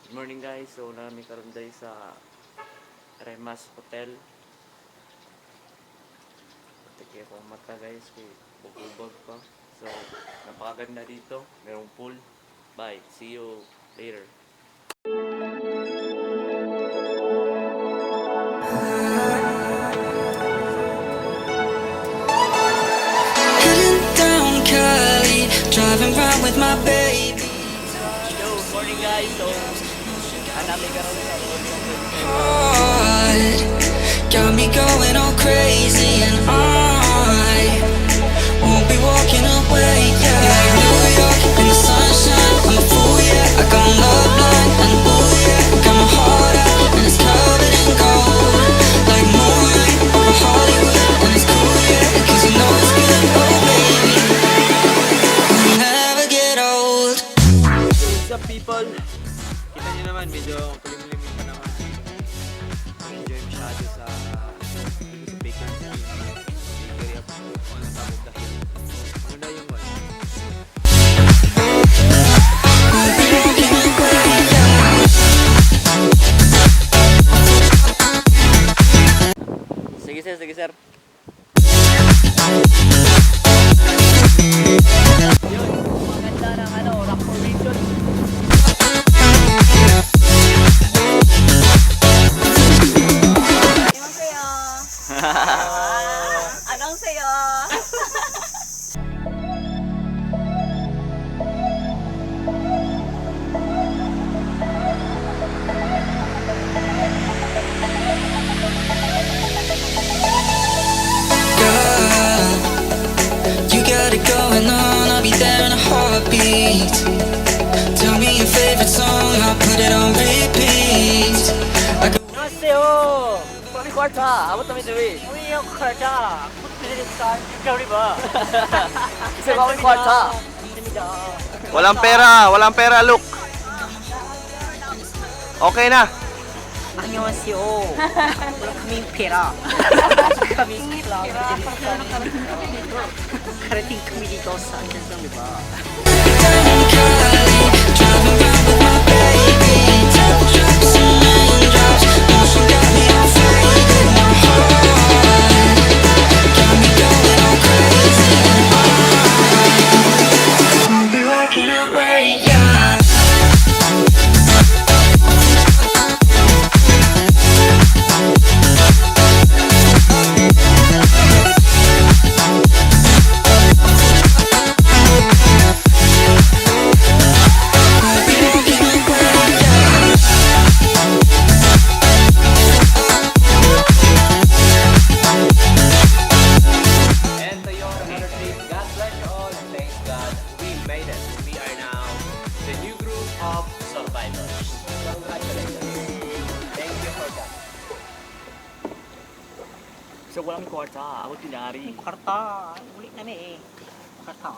Good morning guys, so nami karon day sa Remas Hotel. Teke akong mata guys, kay bubog pa. So, napakaganda dito, merong pool. Bye, see you later. Heading down Cali, driving round with my baby. Yo, morning guys, so nami karon sa Heart got me going all crazy, and I won't be walking away. Yeah, like New York in the sunshine, I'm a fool. Yeah, I got love blind and ooh yeah, got my heart out and it's covered in gold, like moonlight over Hollywood, and it's cool yeah, 'cause you know it's good. Oh baby, we'll never get old. What's up people? Kita nyo naman, medyo kulimlim yung panahon. Enjoy masyado sa bakery scene. Bakery up on top of the hill. Maganda yung one. Sige sir, sige sir. Yun, maganda ng rock formation. 안녕하세요. Girl, you got it going on, I'll be there in a heartbeat. Tell me your favorite song, I'll put it on repeat. 안녕하세요. 우리 kwarta. Abot kami diri. Uy, yung kwarta. Ikaw ba? Isa ba yung kwarta? Walang pera, look. Okay na. 안녕하세요. wala kaming pera. kaming klarong. Karating kami dito sa Anjan, di ba? Driving round with my baby, double drops and raindrops. Motion got me all faded, my heart got me going all crazy, and I won't be walking away. Yeah. And to your another trip, God bless you all and thank God we made it. We are now the new group of survivors. Congratulations. Thank you for that. So walang kwarta. Abot tinari. Kwarta. Ulit na eh. Kwarta.